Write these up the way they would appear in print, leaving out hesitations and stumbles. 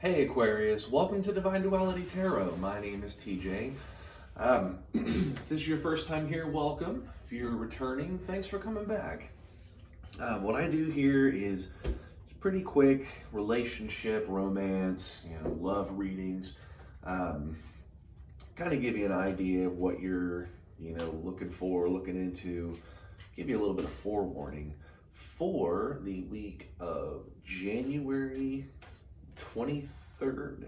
Hey Aquarius, welcome to Divine Duality Tarot. My name is TJ. If this is your first time here, welcome. If you're returning, thanks for coming back. What I do here is it's pretty quick relationship, romance, love readings. Kind of give you an idea of what you're, looking for, looking into. Give you a little bit of forewarning for the week of January 23rd.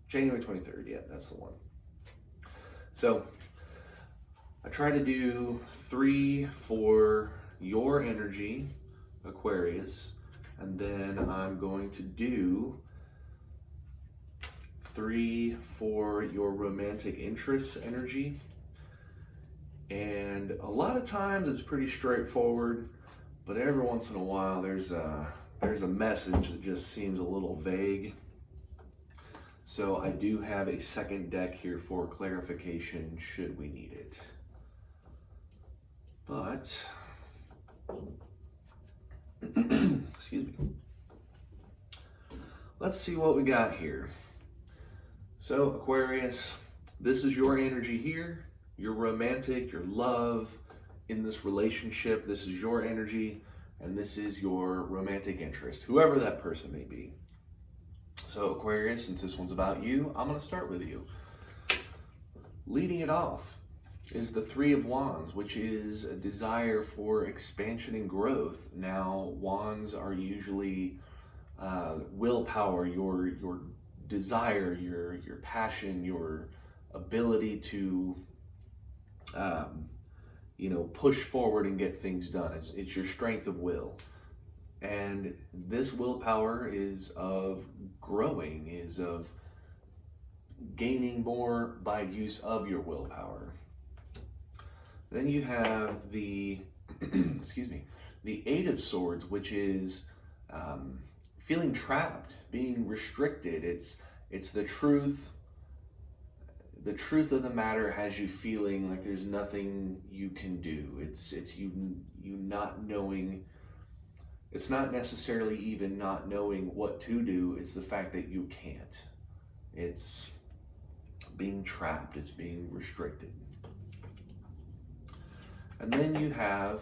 January 23rd, yeah, that's the one. So I try to do 3 for your energy, Aquarius, and then I'm going to do 3 for your romantic interests energy. And a lot of times it's pretty straightforward, but every once in a while there's a message that just seems a little vague. So I do have a second deck here for clarification should we need it. But, excuse me. Let's see what we got here. So Aquarius, this is your energy here. Your romantic, your love in this relationship. This is your energy, and this is your romantic interest, whoever that person may be. So Aquarius, since this one's about you, I'm going to start with you. Leading it off is the 3 of Wands, which is a desire for expansion and growth. Now, Wands are usually willpower, your desire, your passion, your ability to push forward and get things done. It's your strength of will. And this willpower is of growing, is of gaining more by use of your willpower. Then you have the, excuse me, the 8 of Swords, which is feeling trapped, being restricted. It's the truth. The truth of the matter has you feeling like there's nothing you can do. It's you not knowing. It's not necessarily even not knowing what to do. It's the fact that you can't. It's being trapped. It's being restricted. And then you have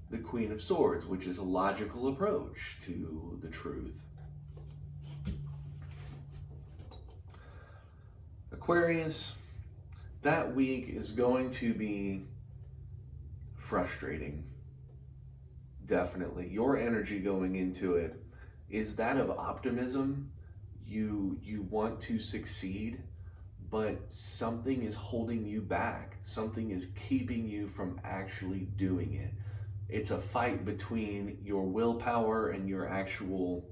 the Queen of Swords, which is a logical approach to the truth. Aquarius, that week is going to be frustrating. Definitely. Your energy going into it is that of optimism. You want to succeed, but something is holding you back. Something is keeping you from actually doing it. It's a fight between your willpower and your actual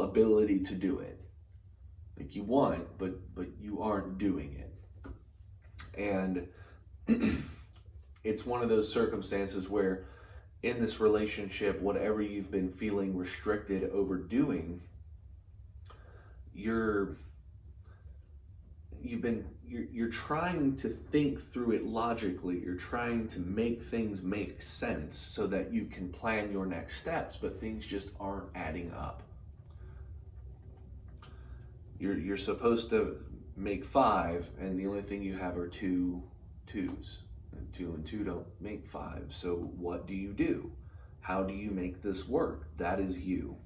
ability to do it. Like you want, but you aren't doing it. And it's one of those circumstances where in this relationship, whatever you've been feeling restricted over doing, you're trying to think through it logically. You're trying to make things make sense so that you can plan your next steps, but things just aren't adding up. You're supposed to make 5, and the only thing you have are 2 2s. And 2 and 2 don't make 5. So what do you do? How do you make this work? That is you.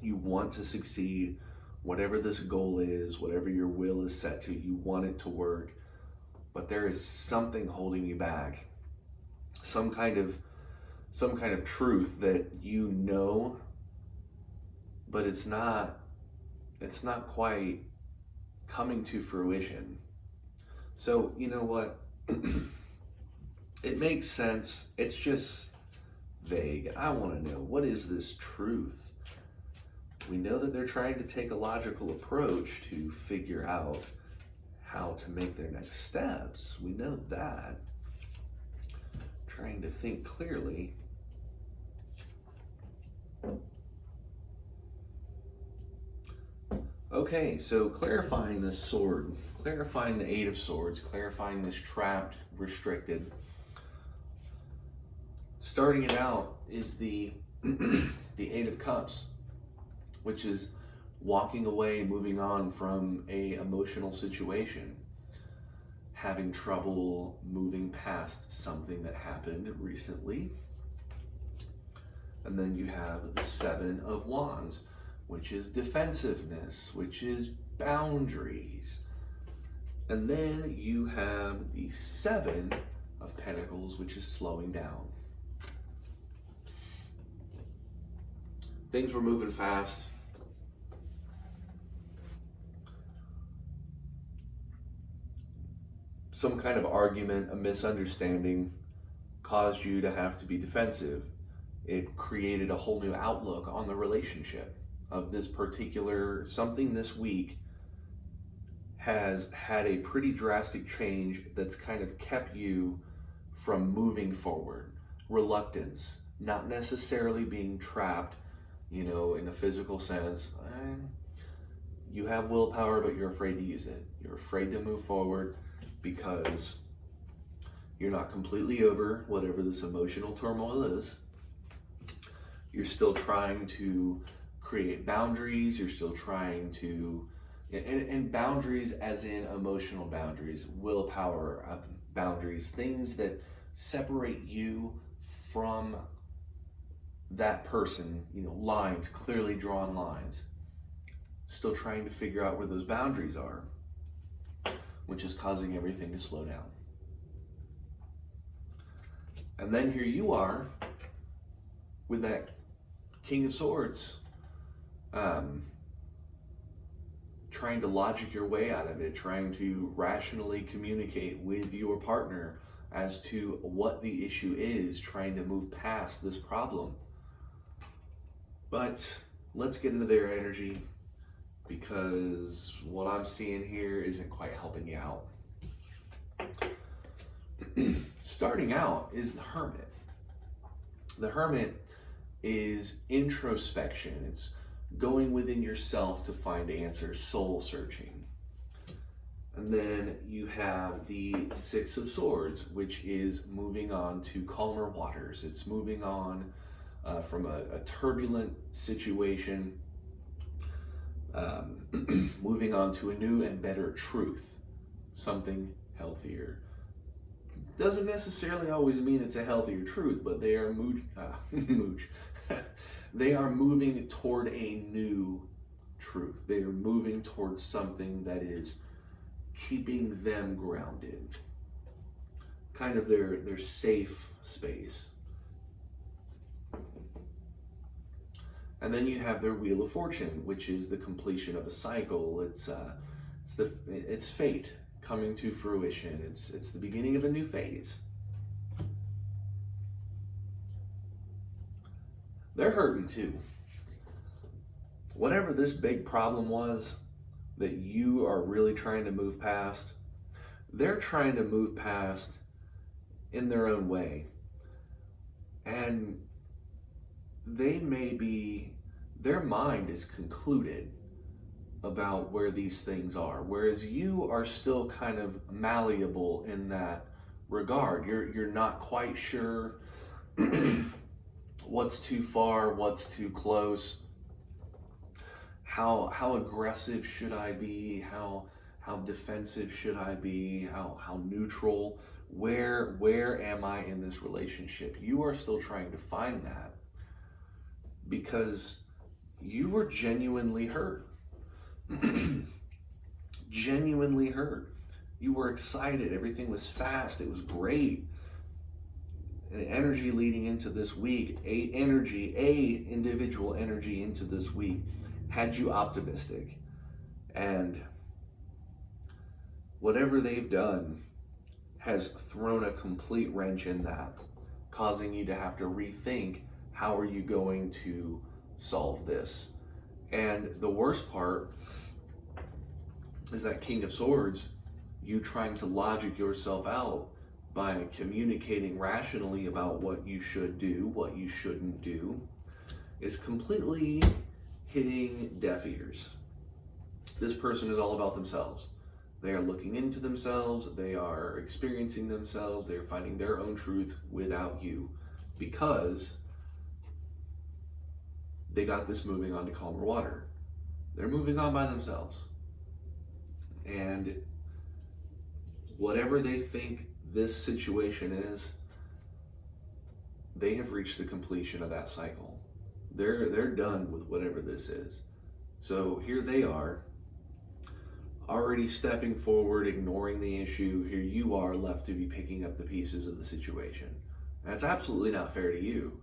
You want to succeed. Whatever this goal is, whatever your will is set to, you want it to work. But there is something holding you back. Some kind of truth that you know, but it's not quite coming to fruition. So, you know what? It makes sense. It's just vague. I want to know, what is this truth? We know that they're trying to take a logical approach to figure out how to make their next steps. We know that. Trying to think clearly. Okay, so clarifying this sword, clarifying the 8 of Swords, clarifying this trapped, restricted. Let's Starting it out is the the Eight of Cups, which is walking away, moving on from a emotional situation, having trouble moving past something that happened recently. And then you have the Seven of Wands, which is defensiveness, which is boundaries. And then you have the Seven of Pentacles, which is slowing down. Things were moving fast. Some kind of argument, a misunderstanding caused you to have to be defensive. It created a whole new outlook on the relationship of this particular something. This week has had a pretty drastic change that's kind of kept you from moving forward. Reluctance, not necessarily being trapped, in a physical sense. You have willpower, but you're afraid to use it. You're afraid to move forward because you're not completely over whatever this emotional turmoil is. You're still trying to create boundaries. You're still trying to, and boundaries as in emotional boundaries, willpower boundaries, things that separate you from that person, lines, clearly drawn lines. Still trying to figure out where those boundaries are, which is causing everything to slow down. And then here you are with that King of Swords, trying to logic your way out of it, trying to rationally communicate with your partner as to what the issue is, trying to move past this problem. But let's get into their energy, because what I'm seeing here isn't quite helping you out. Starting out is the Hermit. The Hermit is introspection. It's going within yourself to find answers, soul searching. And then you have the Six of Swords, which is moving on to calmer waters. It's moving on from a turbulent situation, moving on to a new and better truth, something healthier. Doesn't necessarily always mean it's a healthier truth, but they are they are moving toward a new truth. They are moving towards something that is keeping them grounded, kind of their safe space. And then you have their Wheel of Fortune, which is the completion of a cycle. It's fate coming to fruition. It's the beginning of a new phase. They're hurting too. Whatever this big problem was that you are really trying to move past, they're trying to move past in their own way. And their mind is concluded about where these things are, whereas you are still kind of malleable in that regard. You're not quite sure what's too far, what's too close, how aggressive should I be, how defensive should I be, how neutral, where am I in this relationship? You are still trying to find that because you were genuinely hurt. Genuinely hurt. You were excited. Everything was fast. It was great. And energy leading into this week, individual energy into this week had you optimistic. And whatever they've done has thrown a complete wrench in that, causing you to have to rethink, how are you going to solve this? And the worst part is that King of Swords, you trying to logic yourself out by communicating rationally about what you should do, what you shouldn't do, is completely hitting deaf ears. This person is all about themselves. They are looking into themselves, they are experiencing themselves, they are finding their own truth without you. because they got this moving on to calmer water. They're moving on by themselves. And whatever they think this situation is, they have reached the completion of that cycle. They're done with whatever this is. So here they are, already stepping forward, ignoring the issue. Here you are left to be picking up the pieces of the situation. That's absolutely not fair to you.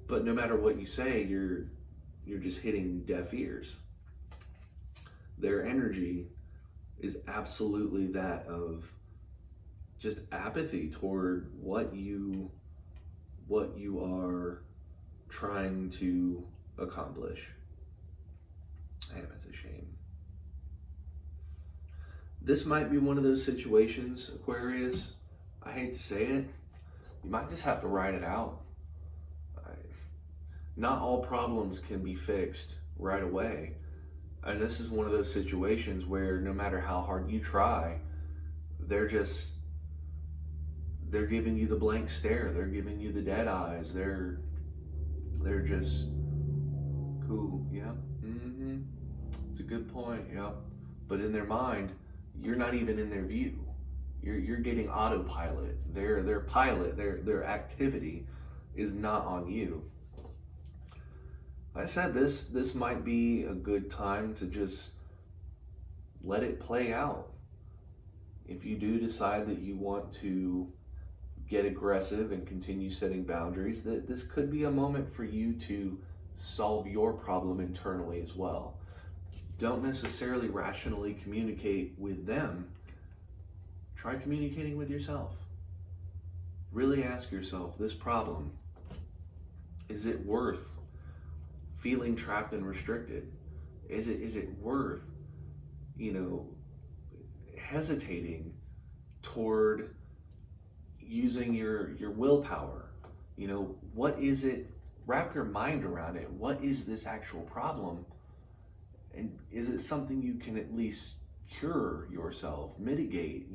But no matter what you say, you're just hitting deaf ears. Their energy is absolutely that of just apathy toward what you are trying to accomplish. Damn, it's a shame. This might be one of those situations, Aquarius, I hate to say it, you might just have to ride it out. Not all problems can be fixed right away. And this is one of those situations where no matter how hard you try, they're giving you the blank stare. They're giving you the dead eyes. They're just cool. Yeah. Mm-hmm. It's a good point. Yeah. But in their mind, you're not even in their view. You're getting autopilot. Their pilot, their activity is not on you. I said this might be a good time to just let it play out. If you do decide that you want to get aggressive and continue setting boundaries, that this could be a moment for you to solve your problem internally as well. Don't necessarily rationally communicate with them. Try communicating with yourself. Really ask yourself, this problem, is it worth feeling trapped and restricted? Is it worth, hesitating toward using your willpower? What is it? Wrap your mind around it. What is this actual problem? And is it something you can at least cure yourself, mitigate,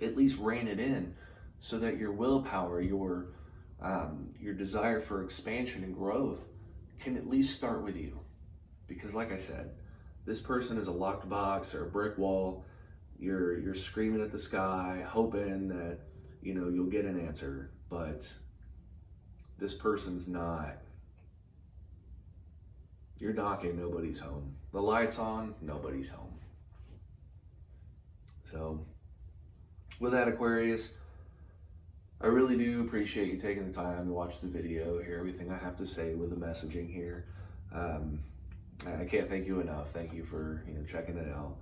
at least rein it in so that your willpower, your desire for expansion and growth can at least start with you. Because like I said, this person is a locked box or a brick wall. You're screaming at the sky, hoping that, you'll get an answer, but this person's not. You're knocking, nobody's home. The light's on, nobody's home. So, with that, Aquarius, I really do appreciate you taking the time to watch the video, hear everything I have to say with the messaging here. I can't thank you enough. Thank you for checking it out.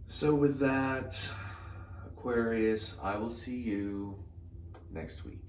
So with that, Aquarius, I will see you next week.